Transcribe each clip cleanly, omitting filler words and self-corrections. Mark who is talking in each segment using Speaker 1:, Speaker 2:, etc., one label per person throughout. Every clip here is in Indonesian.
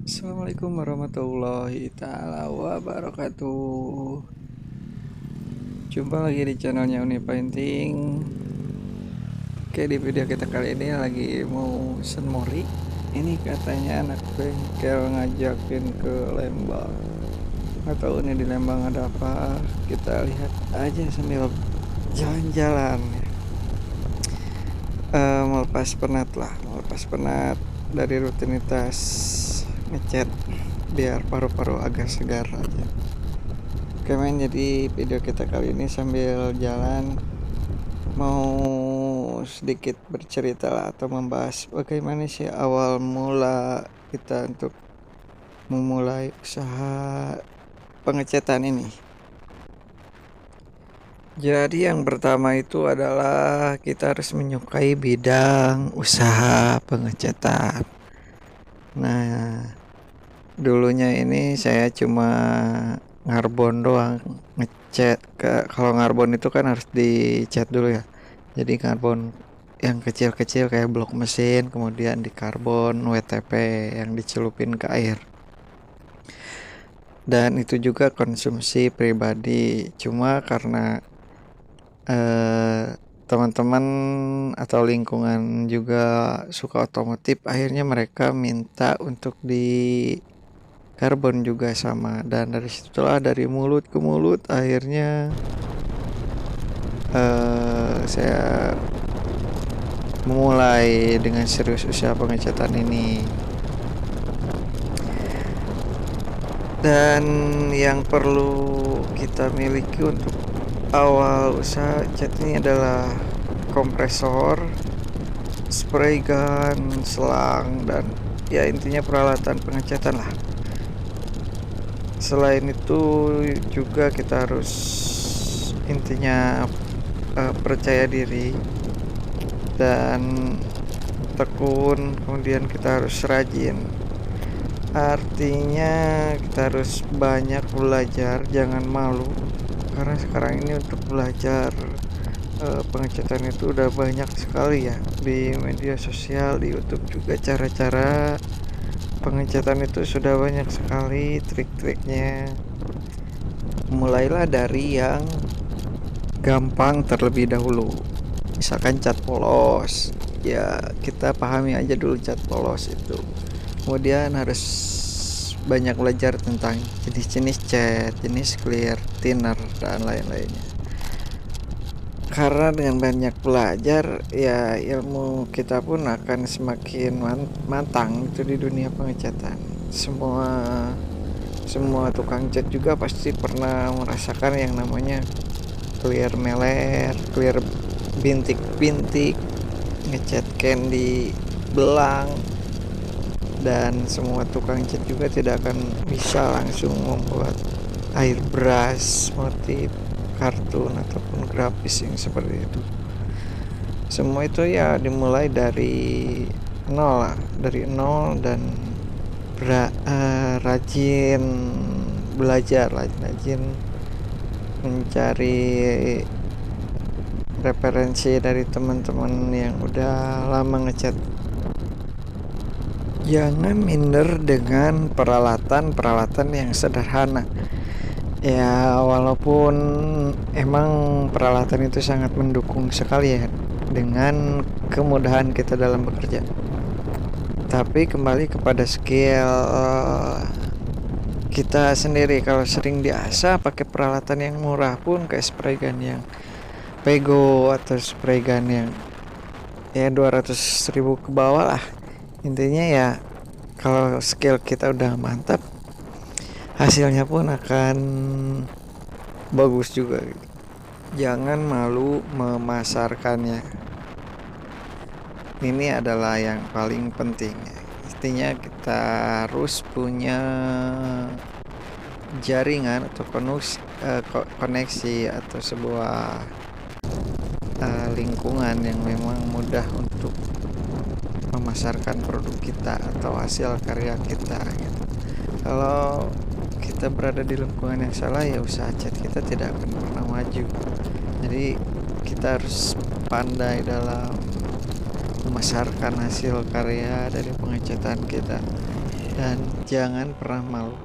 Speaker 1: Assalamualaikum warahmatullahi taala wabarakatuh. Jumpa lagi di channelnya Uni Painting. Oke, di video kita kali ini lagi mau senmori. Ini katanya anak bengkel ngajakin ke Lembang. Nggak tahu nih di Lembang ada apa. Kita lihat aja sambil jalan-jalan. Melepas penat dari rutinitas ngecat biar paru-paru agak segar aja. Oke men, jadi video kita kali ini sambil jalan mau sedikit bercerita lah atau membahas bagaimana sih awal mula kita untuk memulai usaha pengecatan ini. Jadi yang pertama itu adalah kita harus menyukai bidang usaha pengecatan. Nah, dulunya ini saya cuma ngarbon doang, ngecat. Kalau ngarbon itu kan harus dicat dulu ya. Jadi ngarbon yang kecil-kecil kayak blok mesin, kemudian di karbon WTP yang dicelupin ke air. Dan itu juga konsumsi pribadi. Cuma karena teman-teman atau lingkungan juga suka otomotif, akhirnya mereka minta untuk di karbon juga sama, dan dari situlah dari mulut ke mulut akhirnya saya memulai dengan serius usaha pengecatan ini. Dan yang perlu kita miliki untuk awal usaha cat ini adalah kompresor, spray gun, selang, dan ya intinya peralatan pengecatan lah. Selain itu juga kita harus intinya percaya diri dan tekun, kemudian kita harus rajin. Artinya kita harus banyak belajar, jangan malu, karena sekarang ini untuk belajar pengecatan itu udah banyak sekali ya di media sosial, di YouTube juga cara-cara pengecatan itu sudah banyak sekali trik-triknya. Mulailah dari yang gampang terlebih dahulu. Misalkan cat polos, ya kita pahami aja dulu cat polos itu. Kemudian harus banyak belajar tentang jenis-jenis cat, jenis clear, thinner, dan lain-lainnya. Karena dengan banyak belajar, ya ilmu kita pun akan semakin matang itu di dunia pengecatan. Semua tukang cat juga pasti pernah merasakan yang namanya clear meler, clear bintik-bintik, ngecat candy, belang, dan semua tukang cat juga tidak akan bisa langsung membuat airbrush, motif, kartun ataupun grafis yang seperti itu. Semua itu ya dimulai dari nol lah, dan rajin belajar, rajin mencari referensi dari teman-teman yang udah lama ngecat. Jangan minder dengan peralatan yang sederhana. Ya, walaupun emang peralatan itu sangat mendukung sekali ya dengan kemudahan kita dalam bekerja. Tapi kembali kepada skill kita sendiri. Kalau sering diasah pakai peralatan yang murah pun kayak spray gun yang Pego atau spray gun yang ya 200.000 ke bawah lah. Intinya ya kalau skill kita udah mantap, hasilnya pun akan bagus juga gitu. Jangan malu memasarkannya. Ini adalah yang paling penting. Intinya kita harus punya jaringan atau koneksi atau sebuah lingkungan yang memang mudah untuk memasarkan produk kita atau hasil karya kita gitu. Kalau kita berada di lingkungan yang salah, ya usaha cat kita tidak akan pernah maju. Jadi kita harus pandai dalam memasarkan hasil karya dari pengecatan kita. dan jangan pernah malu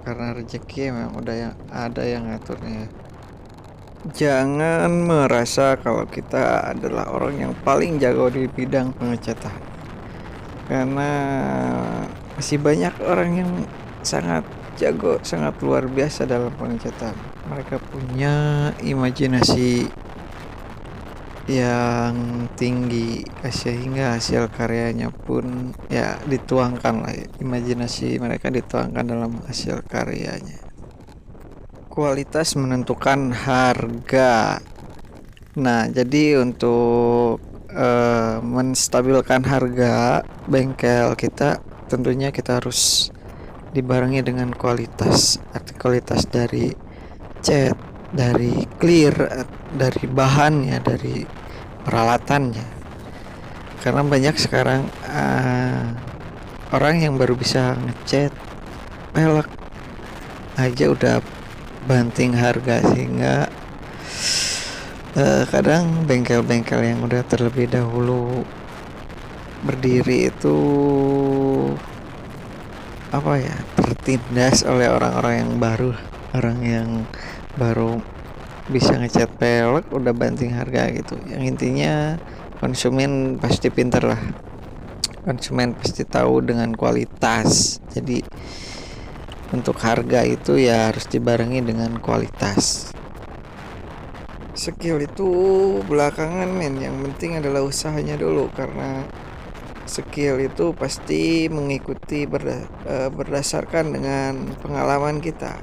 Speaker 1: karena rezeki memang udah yang ada yang ngaturnya. Jangan merasa kalau kita adalah orang yang paling jago di bidang pengecatan, karena masih banyak orang yang sangat jago, sangat luar biasa dalam pengecatan. Mereka punya imajinasi yang tinggi sehingga hasil karyanya pun ya dituangkan lah, imajinasi mereka dituangkan dalam hasil karyanya. Kualitas menentukan harga. Nah, jadi untuk menstabilkan harga bengkel kita, tentunya kita harus dibarengi dengan kualitas. Arti kualitas dari cat, dari clear, dari bahannya, dari peralatannya. Karena banyak sekarang orang yang baru bisa ngecat pelek aja udah banting harga, sehingga kadang bengkel-bengkel yang udah terlebih dahulu berdiri itu tertindas oleh orang-orang yang baru, orang yang baru bisa ngecat pelek udah banting harga gitu. Yang intinya konsumen pasti pinter lah, konsumen pasti tahu dengan kualitas. Jadi untuk harga itu ya harus dibarengi dengan kualitas. Skill itu belakangan men, yang penting adalah usahanya dulu, karena skill itu pasti mengikuti berdasarkan dengan pengalaman kita.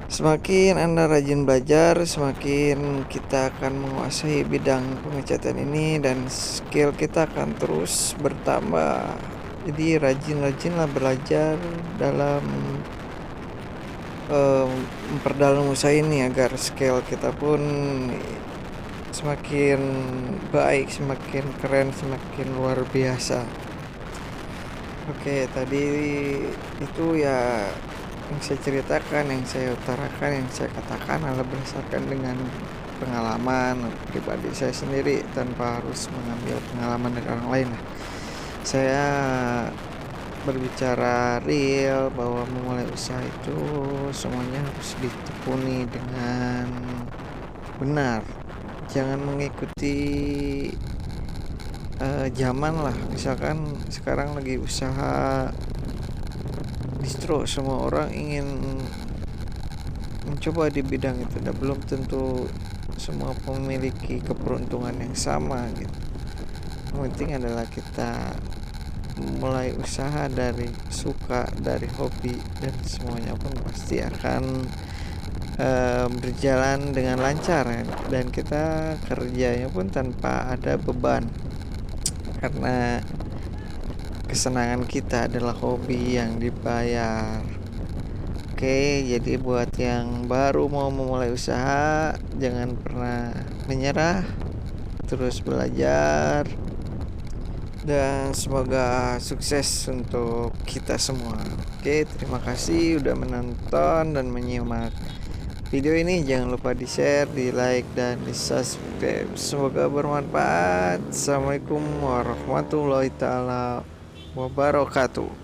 Speaker 1: Semakin Anda rajin belajar, semakin kita akan menguasai bidang pengecatan ini dan skill kita akan terus bertambah. Jadi rajin-rajinlah belajar dalam memperdalam usaha ini agar skill kita pun semakin baik, semakin keren, semakin luar biasa. Oke, tadi itu ya yang saya ceritakan, yang saya utarakan, yang saya katakan adalah berdasarkan dengan pengalaman pribadi saya sendiri tanpa harus mengambil pengalaman dari orang lain. Saya berbicara real bahwa memulai usaha itu semuanya harus ditekuni dengan benar. Jangan mengikuti zaman lah. Misalkan sekarang lagi usaha distro, semua orang ingin mencoba di bidang itu, dan belum tentu semua memiliki keberuntungan yang sama gitu. Yang penting adalah kita mulai usaha dari suka, dari hobi, dan semuanya pun pasti akan berjalan dengan lancar ya. Dan kita kerjanya pun tanpa ada beban, karena kesenangan kita adalah hobi yang dibayar. Oke, jadi buat yang baru mau memulai usaha, jangan pernah menyerah, terus belajar, dan semoga sukses untuk kita semua. Oke, terima kasih udah menonton dan menyimak video ini. Jangan lupa di share, di like, dan di subscribe. Semoga bermanfaat. Assalamualaikum warahmatullahi taala wabarakatuh.